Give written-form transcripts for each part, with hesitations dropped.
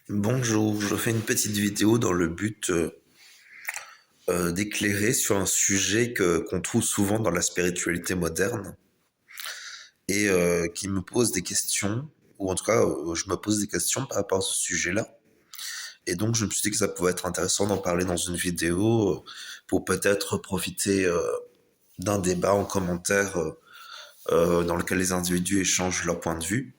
Bonjour, je fais une petite vidéo dans le but d'éclairer sur un sujet qu'on trouve souvent dans la spiritualité moderne et qui me pose des questions, ou en tout cas je me pose des questions par rapport à ce sujet-là. Et donc je me suis dit que ça pouvait être intéressant d'en parler dans une vidéo pour peut-être profiter d'un débat en commentaire dans lequel les individus échangent leur point de vue.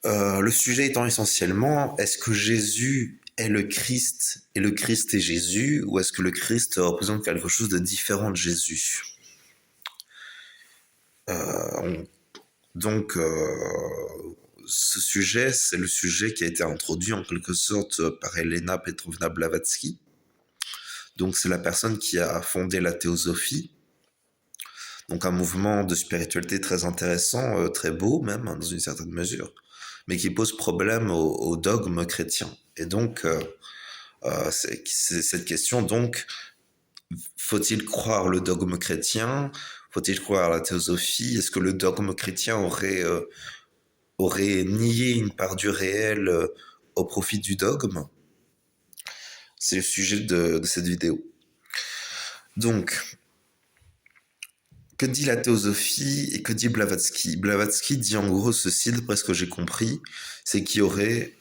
Le sujet étant essentiellement, est-ce que Jésus est le Christ et le Christ est Jésus, ou est-ce que le Christ représente quelque chose de différent de Jésus? On- donc, ce sujet, c'est le sujet qui a été introduit en quelque sorte par Elena Petrovna Blavatsky. Donc, c'est la personne qui a fondé la théosophie, donc un mouvement de spiritualité très intéressant, très beau même, hein, dans une certaine mesure, mais qui pose problème au dogme chrétien. Et donc, c'est cette question, donc, faut-il croire le dogme chrétien? Faut-il croire la théosophie? Est-ce que le dogme chrétien aurait nié une part du réel au profit du dogme? C'est le sujet de cette vidéo. Donc, que dit la théosophie et que dit Blavatsky? Blavatsky dit en gros ceci, d'après ce que j'ai compris, c'est qu'il y aurait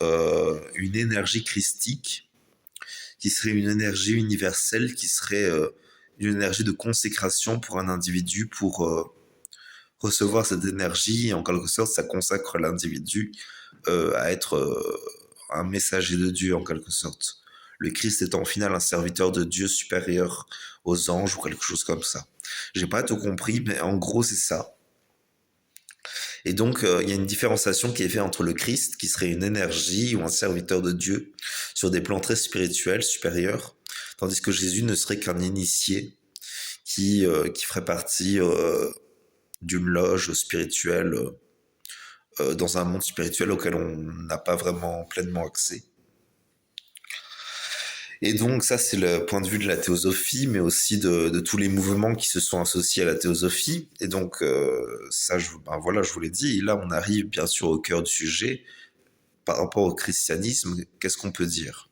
une énergie christique qui serait une énergie universelle, qui serait une énergie de consécration pour un individu, pour recevoir cette énergie, et en quelque sorte, ça consacre l'individu à être un messager de Dieu, en quelque sorte. Le Christ étant au final un serviteur de Dieu supérieur aux anges ou quelque chose comme ça. J'ai pas tout compris, mais en gros, c'est ça. Et donc, il y a une différenciation qui est faite entre le Christ, qui serait une énergie ou un serviteur de Dieu, sur des plans très spirituels, supérieurs, tandis que Jésus ne serait qu'un initié qui ferait partie d'une loge spirituelle dans un monde spirituel auquel on n'a pas vraiment pleinement accès. Et donc ça, c'est le point de vue de la théosophie, mais aussi de tous les mouvements qui se sont associés à la théosophie. Et donc ça, voilà, je vous l'ai dit. Et là, on arrive bien sûr au cœur du sujet. Par rapport au christianisme, qu'est-ce qu'on peut dire?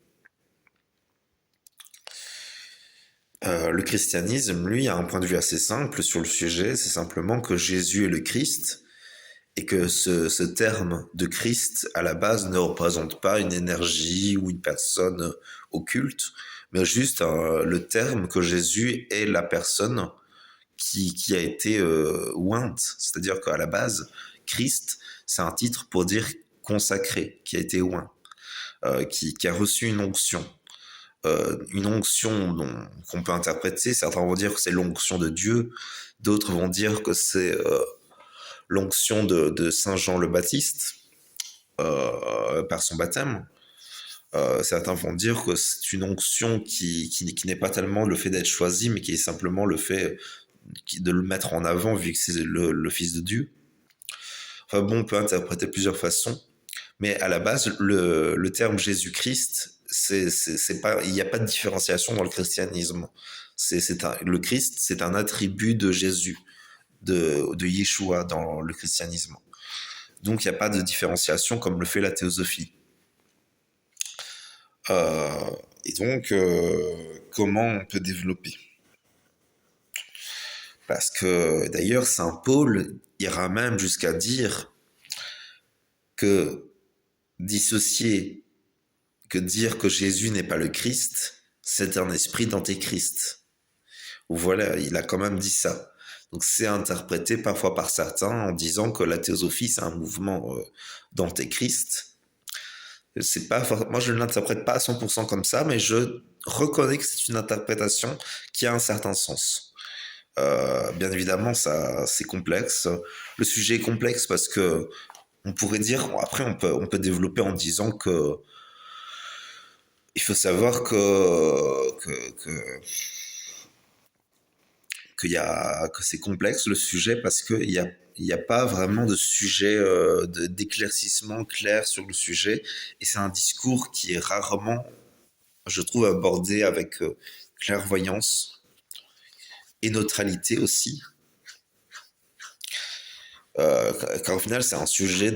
Le christianisme, lui, a un point de vue assez simple sur le sujet. C'est simplement que Jésus est le Christ, et que ce terme de Christ, à la base, ne représente pas une énergie ou une personne occulte, mais juste le terme que Jésus est la personne qui a été ointe. C'est-à-dire qu'à la base, Christ, c'est un titre pour dire consacré, qui a été oint, qui a reçu une onction qu'on peut interpréter. Certains vont dire que c'est l'onction de Dieu, d'autres vont dire que c'est l'onction de Saint Jean le Baptiste par son baptême. Certains vont dire que c'est une onction qui n'est pas tellement le fait d'être choisi, mais qui est simplement le fait de le mettre en avant, vu que c'est le Fils de Dieu. Enfin bon, on peut interpréter plusieurs façons, mais à la base, le terme Jésus-Christ, c'est pas, il n'y a pas de différenciation dans le christianisme. Le Christ, c'est un attribut de Jésus, de Yeshua dans le christianisme. Donc il n'y a pas de différenciation comme le fait la théosophie. Euh, et donc, comment on peut développer? Parce que d'ailleurs, Saint Paul ira même jusqu'à dire que dissocier, que dire que Jésus n'est pas le Christ, c'est un esprit d'antéchrist. Voilà, il a quand même dit ça. Donc c'est interprété parfois par certains en disant que la théosophie c'est un mouvement d'antéchrist. C'est pas, moi je ne l'interprète pas à 100% comme ça, mais je reconnais que c'est une interprétation qui a un certain sens. Bien évidemment, ça c'est complexe. Le sujet est complexe parce que on pourrait dire, après on peut développer en disant que il faut savoir que c'est complexe le sujet parce qu'il y a pas vraiment de sujet d'éclaircissement clair sur le sujet, et c'est un discours qui est rarement, je trouve, abordé avec clairvoyance et neutralité aussi, car au final c'est un sujet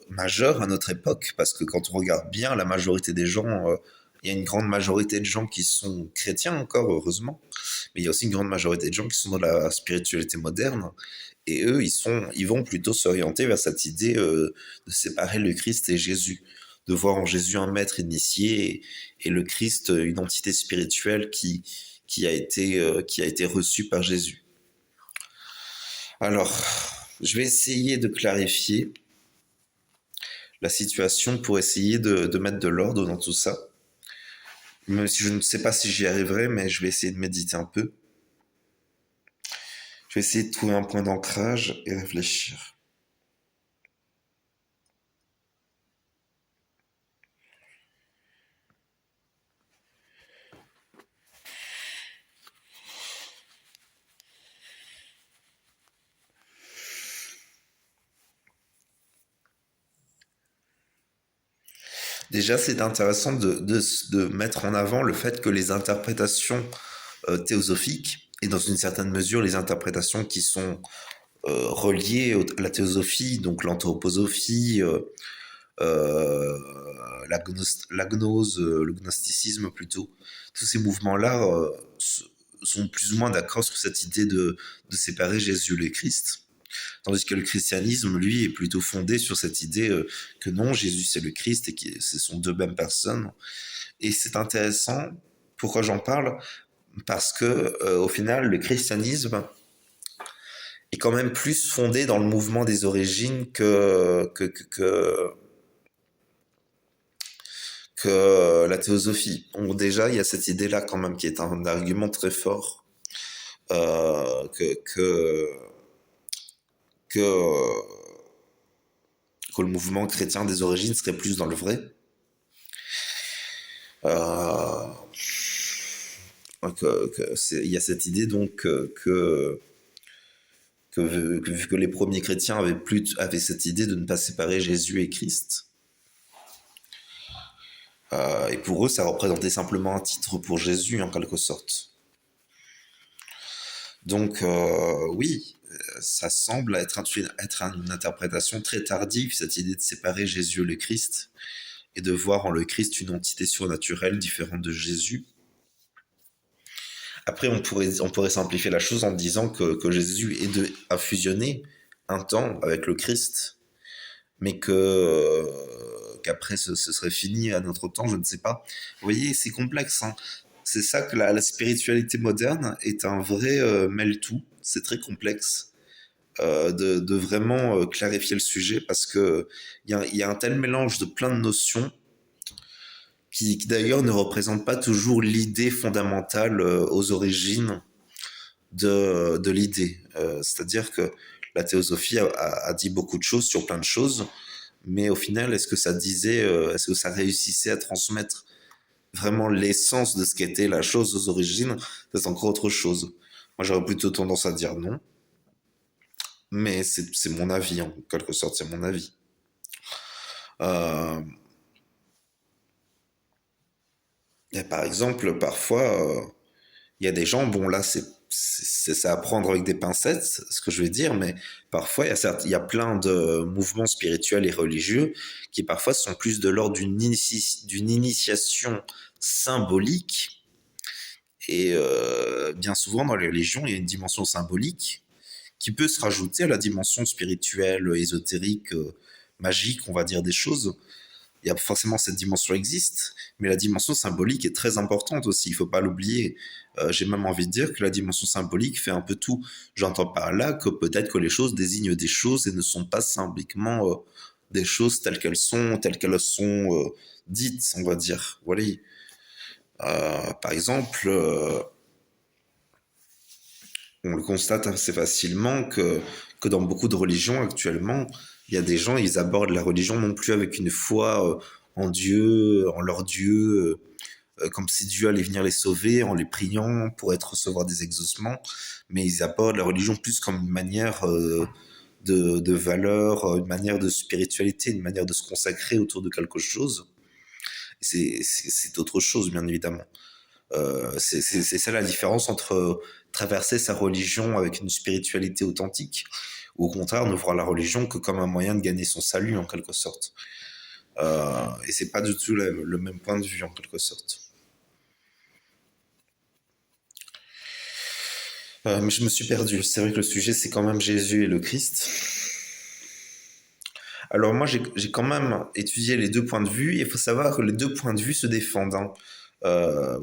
majeur à notre époque, parce que quand on regarde bien, la majorité des gens, il y a une grande majorité de gens qui sont chrétiens encore, heureusement, mais il y a aussi une grande majorité de gens qui sont dans la spiritualité moderne, et eux, ils vont plutôt s'orienter vers cette idée de séparer le Christ et Jésus, de voir en Jésus un maître initié et le Christ une entité spirituelle qui a été reçue par Jésus. Alors, je vais essayer de clarifier la situation pour essayer de mettre de l'ordre dans tout ça. Même si je ne sais pas si j'y arriverai, mais je vais essayer de méditer un peu. Je vais essayer de trouver un point d'ancrage et réfléchir. Déjà, c'est intéressant de mettre en avant le fait que les interprétations théosophiques, et dans une certaine mesure les interprétations qui sont reliées à la théosophie, donc l'anthroposophie, la gnose, le gnosticisme plutôt, tous ces mouvements-là sont plus ou moins d'accord sur cette idée de séparer Jésus et le Christ. Tandis que le christianisme, lui, est plutôt fondé sur cette idée que non, Jésus c'est le Christ et que ce sont deux mêmes personnes. Et c'est intéressant, pourquoi j'en parle? Parce que au final, le christianisme est quand même plus fondé dans le mouvement des origines que la théosophie. Donc déjà, il y a cette idée-là quand même qui est un argument très fort euh, que, que, que, que le mouvement chrétien des origines serait plus dans le vrai. Euh, il y a cette idée donc vu que les premiers chrétiens avaient cette idée de ne pas séparer Jésus et Christ, et pour eux ça représentait simplement un titre pour Jésus en quelque sorte. Donc oui, ça semble être une interprétation très tardive, cette idée de séparer Jésus et le Christ, et de voir en le Christ une entité surnaturelle différente de Jésus. Après, on pourrait simplifier la chose en disant que Jésus a fusionné un temps avec le Christ, mais qu'après ce serait fini à notre temps, je ne sais pas. Vous voyez, c'est complexe. Hein. C'est ça que la spiritualité moderne est un vrai mêle-tout. C'est très complexe de vraiment clarifier le sujet parce que il y a un tel mélange de plein de notions qui d'ailleurs ne représente pas toujours l'idée fondamentale aux origines de l'idée. C'est-à-dire que la théosophie a dit beaucoup de choses sur plein de choses, mais au final, est-ce que ça réussissait à transmettre vraiment l'essence de ce qu'était la chose aux origines? C'est encore autre chose. Moi, j'aurais plutôt tendance à dire non, mais c'est mon avis, en quelque sorte, c'est mon avis. Euh, et par exemple, parfois, il y a des gens, bon là c'est à prendre avec des pincettes, ce que je vais dire, mais parfois il y a plein de mouvements spirituels et religieux qui parfois sont plus de l'ordre d'une initiation symbolique. Et bien souvent dans les religions, il y a une dimension symbolique qui peut se rajouter à la dimension spirituelle, ésotérique, magique, on va dire des choses. Il y a forcément cette dimension existe, mais la dimension symbolique est très importante aussi, il faut pas l'oublier. J'ai même envie de dire que la dimension symbolique fait un peu tout. J'entends par là que peut-être que les choses désignent des choses et ne sont pas symboliquement des choses telles qu'elles sont dites, on va dire. Voilà. Par exemple, on le constate assez facilement que dans beaucoup de religions actuellement, il y a des gens, ils abordent la religion non plus avec une foi en Dieu, en leur Dieu, comme si Dieu allait venir les sauver en les priant pour recevoir des exaucements, mais ils abordent la religion plus comme une manière de valeur, une manière de spiritualité, une manière de se consacrer autour de quelque chose. C'est autre chose, bien évidemment. C'est ça la différence entre traverser sa religion avec une spiritualité authentique ou au contraire ne voir la religion que comme un moyen de gagner son salut en quelque sorte. Et c'est pas du tout le même point de vue en quelque sorte. Mais je me suis perdu. C'est vrai que le sujet c'est quand même Jésus et le Christ. Alors moi j'ai quand même étudié les deux points de vue. Et il faut savoir que les deux points de vue se défendent, hein.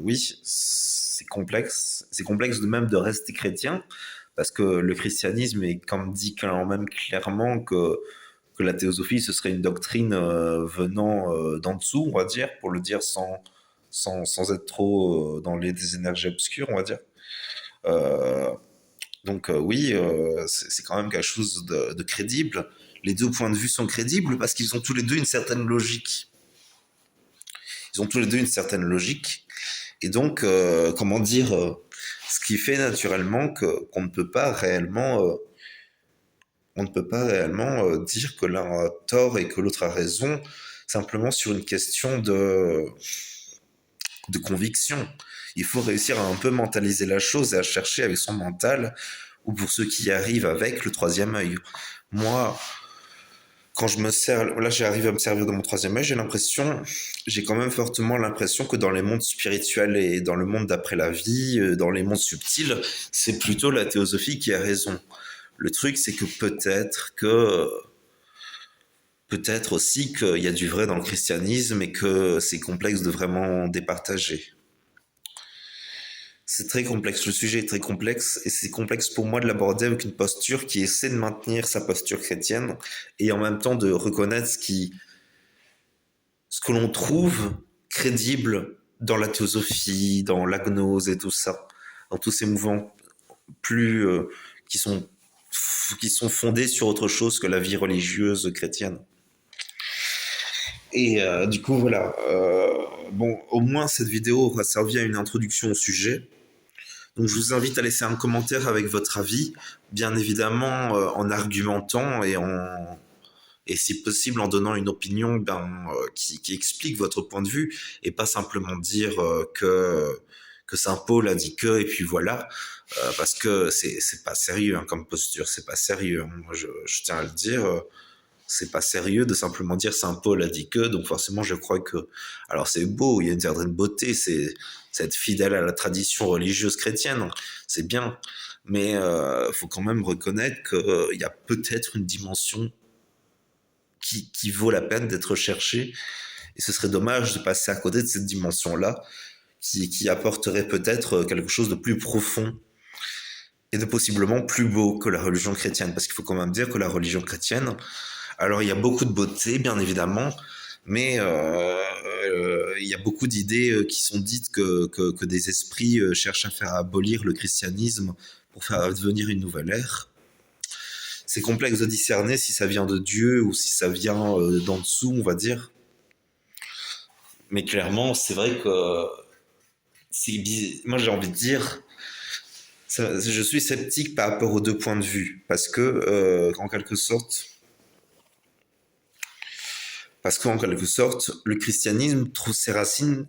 Oui, c'est complexe. C'est complexe de même de rester chrétien parce que le christianisme est comme dit quand même clairement que la théosophie ce serait une doctrine venant d'en dessous, on va dire, pour le dire sans être trop dans des énergies obscures, on va dire. Euh, donc oui, c'est quand même quelque chose de crédible. Les deux points de vue sont crédibles parce qu'ils ont tous les deux une certaine logique. Ils ont tous les deux une certaine logique. Et donc, comment dire, ce qui fait naturellement qu'on ne peut pas réellement, on ne peut pas réellement dire que l'un a tort et que l'autre a raison, simplement sur une question de conviction. Il faut réussir à un peu mentaliser la chose et à chercher avec son mental, ou pour ceux qui y arrivent avec le troisième œil. Moi, quand je me sers, là j'arrive à me servir de mon troisième œil, j'ai quand même fortement l'impression que dans les mondes spirituels et dans le monde d'après la vie, dans les mondes subtils, c'est plutôt la théosophie qui a raison. Le truc, c'est que peut-être aussi qu'il y a du vrai dans le christianisme et que c'est complexe de vraiment départager. C'est très complexe, le sujet est très complexe et c'est complexe pour moi de l'aborder avec une posture qui essaie de maintenir sa posture chrétienne et en même temps de reconnaître ce que l'on trouve crédible dans la théosophie, dans la gnose et tout ça, dans tous ces mouvements plus qui sont qui sont fondés sur autre chose que la vie religieuse chrétienne. Et du coup voilà, bon au moins cette vidéo aura servi à une introduction au sujet. Donc je vous invite à laisser un commentaire avec votre avis, bien évidemment en argumentant et si possible en donnant une opinion qui explique votre point de vue et pas simplement dire que Saint Paul a dit que et puis voilà, parce que c'est pas sérieux hein, comme posture, c'est pas sérieux. Hein. Moi je tiens à le dire. C'est pas sérieux de simplement dire Saint Paul a dit que, donc forcément je crois que... Alors c'est beau, il y a une certaine beauté, c'est être fidèle à la tradition religieuse chrétienne, c'est bien, mais faut quand même reconnaître qu'il y a peut-être une dimension qui vaut la peine d'être cherchée, et ce serait dommage de passer à côté de cette dimension-là, qui apporterait peut-être quelque chose de plus profond et de possiblement plus beau que la religion chrétienne, parce qu'il faut quand même dire que la religion chrétienne, alors il y a beaucoup de beauté, bien évidemment, mais il y a beaucoup d'idées qui sont dites que des esprits cherchent à faire abolir le christianisme pour faire advenir une nouvelle ère. C'est complexe de discerner si ça vient de Dieu ou si ça vient d'en dessous, on va dire. Mais clairement, c'est vrai que moi j'ai envie de dire, je suis sceptique par rapport aux deux points de vue, en quelque sorte, parce qu'en quelque sorte, le christianisme trouve ses racines.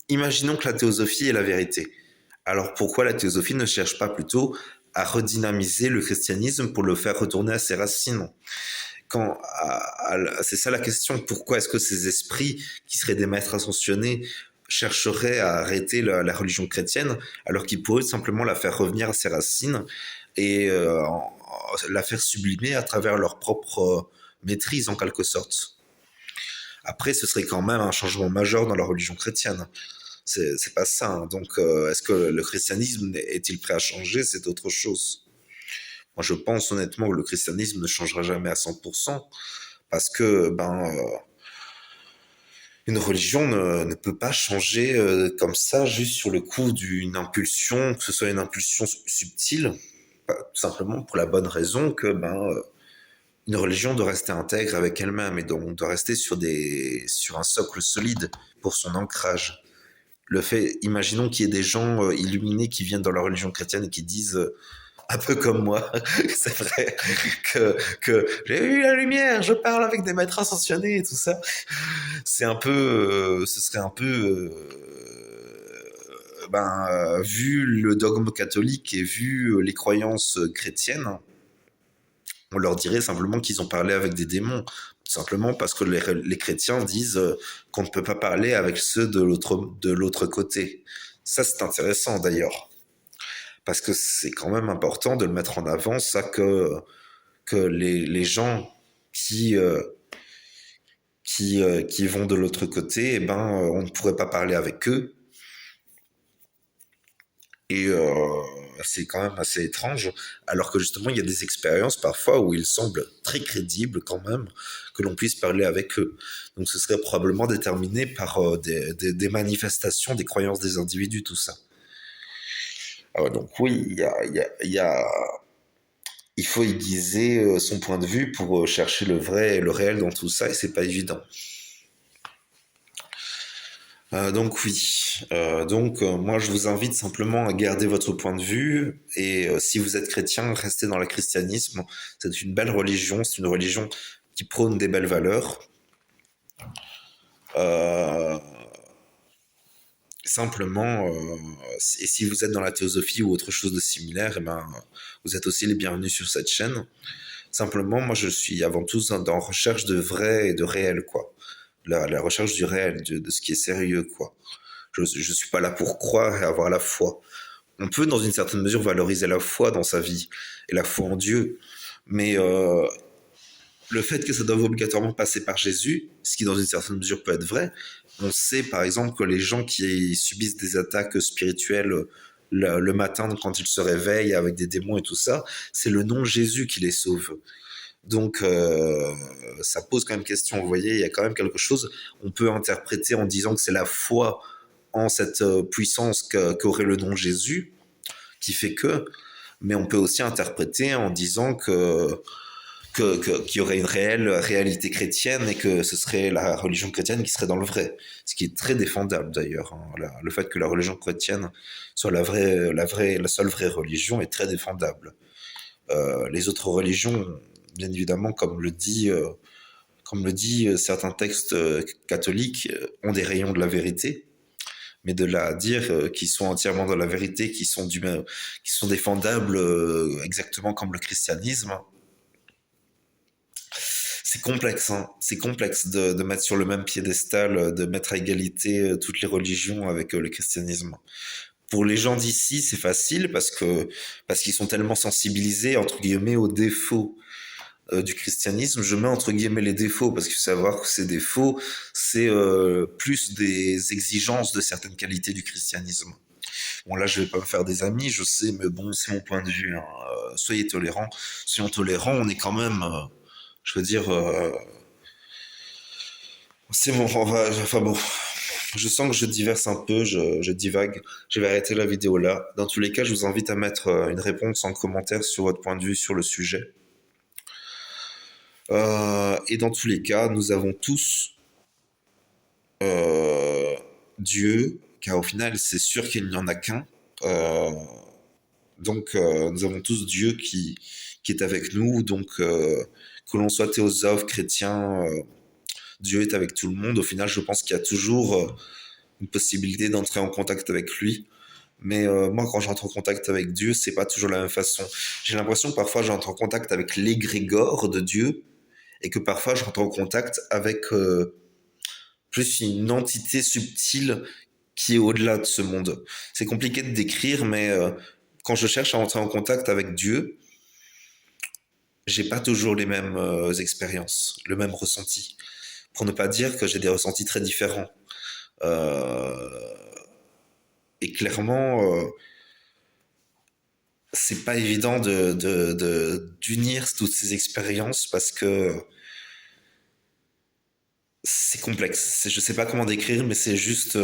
Imaginons que la théosophie est la vérité. Alors pourquoi la théosophie ne cherche pas plutôt à redynamiser le christianisme pour le faire retourner à ses racines? C'est ça la question. Pourquoi est-ce que ces esprits qui seraient des maîtres ascensionnés chercheraient à arrêter la religion chrétienne alors qu'ils pourraient simplement la faire revenir à ses racines et la faire sublimer à travers leur propre maîtrise en quelque sorte. Après, ce serait quand même un changement majeur dans la religion chrétienne. C'est pas ça. Hein. Donc, est-ce que le christianisme est-il prêt à changer? C'est autre chose. Moi, je pense honnêtement que le christianisme ne changera jamais à 100% parce que une religion ne peut pas changer comme ça juste sur le coup d'une impulsion, que ce soit une impulsion subtile, tout simplement pour la bonne raison que une religion doit rester intègre avec elle-même et donc doit rester sur un socle solide pour son ancrage. Imaginons qu'il y ait des gens illuminés qui viennent dans la religion chrétienne et qui disent, un peu comme moi, c'est vrai, que j'ai eu la lumière, je parle avec des maîtres ascensionnés et tout ça. Ce serait un peu, vu le dogme catholique et vu les croyances chrétiennes, On leur dirait simplement qu'ils ont parlé avec des démons, tout simplement parce que les chrétiens disent qu'on ne peut pas parler avec ceux de l'autre côté. Ça, c'est intéressant d'ailleurs, parce que c'est quand même important de le mettre en avant, ça que les gens qui, euh, qui vont de l'autre côté, eh ben, on ne pourrait pas parler avec eux. Et c'est quand même assez étrange, alors que justement, il y a des expériences parfois où il semble très crédible quand même que l'on puisse parler avec eux. Donc ce serait probablement déterminé par des manifestations, des croyances des individus, tout ça. Donc oui, il faut aiguiser son point de vue pour chercher le vrai et le réel dans tout ça, et c'est pas évident. Donc oui, moi je vous invite simplement à garder votre point de vue et si vous êtes chrétien, restez dans le christianisme. C'est une belle religion, c'est une religion qui prône des belles valeurs. Euh, Simplement, et si vous êtes dans la théosophie ou autre chose de similaire, eh ben, vous êtes aussi les bienvenus sur cette chaîne. Simplement, moi je suis avant tout dans recherche de vrai et de réel, quoi. La recherche du réel, de ce qui est sérieux, quoi. Je suis pas là pour croire et avoir la foi. On peut, dans une certaine mesure, valoriser la foi dans sa vie et la foi en Dieu, mais le fait que ça doit obligatoirement passer par Jésus, ce qui dans une certaine mesure peut être vrai, on sait par exemple que les gens qui subissent des attaques spirituelles le matin quand ils se réveillent avec des démons et tout ça, c'est le nom Jésus qui les sauve. Donc ça pose quand même question, vous voyez, il y a quand même quelque chose, on peut interpréter en disant que c'est la foi en cette puissance qu'aurait le nom Jésus, qui fait que, mais on peut aussi interpréter en disant qu'il y aurait une réelle réalité chrétienne et que ce serait la religion chrétienne qui serait dans le vrai. Ce qui est très défendable d'ailleurs. Le fait que la religion chrétienne soit la seule vraie religion est très défendable. Les autres religions, bien évidemment, comme le dit certains textes catholiques, ont des rayons de la vérité, mais de là à dire qu'ils sont entièrement dans la vérité, qui sont défendables exactement comme le christianisme, c'est complexe, hein. C'est complexe de mettre sur le même piédestal, de mettre à égalité toutes les religions avec le christianisme. Pour les gens d'ici, c'est facile parce qu'ils sont tellement sensibilisés entre guillemets aux défauts du christianisme. Je mets entre guillemets les défauts parce qu'il faut savoir que ces défauts, c'est plus des exigences de certaines qualités du christianisme. Bon là, je vais pas me faire des amis, je sais, mais bon, c'est mon point de vue, hein. Soyez tolérants, soyons tolérants. On est quand même, je veux dire, c'est bon. Enfin bon, je sens que je diverse un peu, je divague. Je vais arrêter la vidéo là. Dans tous les cas, je vous invite à mettre une réponse en commentaire sur votre point de vue sur le sujet. Et dans tous les cas, nous avons tous euh, Dieu, car au final, c'est sûr qu'il n'y en a qu'un. Euh, nous avons tous Dieu qui est avec nous. Donc, que l'on soit théosophe, chrétien, Dieu est avec tout le monde. Au final, je pense qu'il y a toujours une possibilité d'entrer en contact avec lui. Mais moi, quand j'entre en contact avec Dieu, c'est pas toujours la même façon. J'ai l'impression que parfois j'entre en contact avec l'égrégore de Dieu et que parfois je rentre en contact avec plus une entité subtile qui est au-delà de ce monde. C'est compliqué de décrire, mais quand je cherche à entrer en contact avec Dieu, j'ai pas toujours les mêmes expériences, le même ressenti. Pour ne pas dire que j'ai des ressentis très différents. Euh, et clairement, c'est pas évident d'unir toutes ces expériences parce que c'est complexe. Je sais pas comment décrire, mais c'est juste.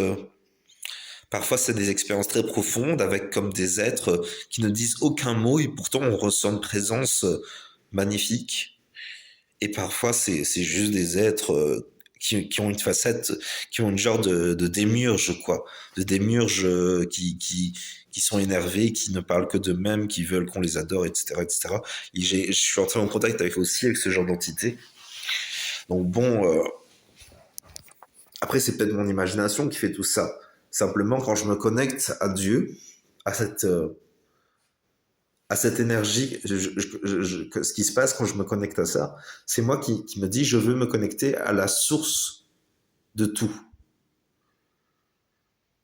Parfois, c'est des expériences très profondes avec comme des êtres qui ne disent aucun mot et pourtant on ressent une présence magnifique. Et parfois, c'est juste des êtres qui ont une facette, qui ont une genre de démiurge, quoi. De démiurge qui sont énervés, qui ne parlent que d'eux-mêmes, qui veulent qu'on les adore, etc., etc. Et je suis entré en contact avec aussi avec ce genre d'entité. Donc bon, après, c'est peut-être mon imagination qui fait tout ça. Simplement, quand je me connecte à Dieu, à cette, à cette énergie, ce qui se passe quand je me connecte à ça, c'est moi qui me dis, je veux me connecter à la source de tout.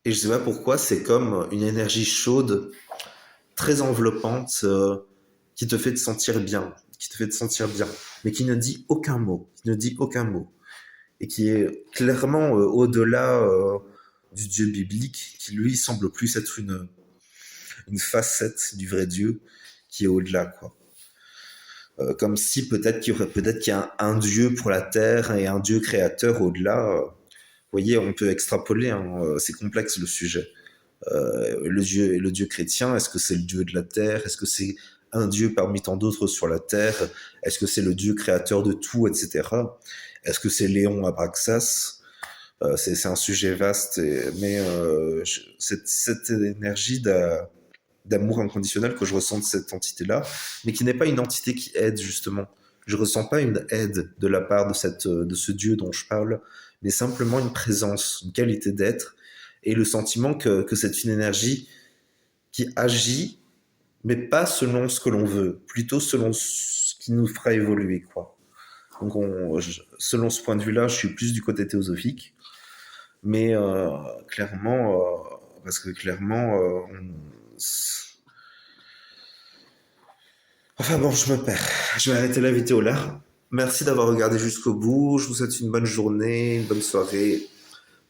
Et je sais pas pourquoi, c'est comme une énergie chaude, très enveloppante, qui te fait te sentir bien, qui te fait te sentir bien, mais qui ne dit aucun mot, qui ne dit aucun mot, et qui est clairement au-delà du Dieu biblique, qui lui semble plus être une facette du vrai Dieu, qui est au-delà, quoi. Comme si peut-être qu'il y a un Dieu pour la terre et un Dieu créateur au-delà. Vous voyez, on peut extrapoler, hein, c'est complexe le sujet. Le Dieu chrétien, est-ce que c'est le Dieu de la terre? Est-ce que c'est un Dieu parmi tant d'autres sur la terre? Est-ce que c'est le Dieu créateur de tout, etc. Est-ce que c'est Léon Abraxas? C'est un sujet vaste, mais cette énergie d'amour inconditionnel que je ressens de cette entité-là, mais qui n'est pas une entité qui aide justement. Je ressens pas une aide de la part de ce Dieu dont je parle, mais simplement une présence, une qualité d'être, et le sentiment que cette fine énergie qui agit, mais pas selon ce que l'on veut, plutôt selon ce qui nous fera évoluer, quoi. Donc, selon ce point de vue-là, je suis plus du côté théosophique, mais clairement, parce que clairement, enfin bon, je me perds. Je vais arrêter la vidéo là. Merci d'avoir regardé jusqu'au bout. Je vous souhaite une bonne journée, une bonne soirée.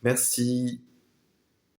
Merci.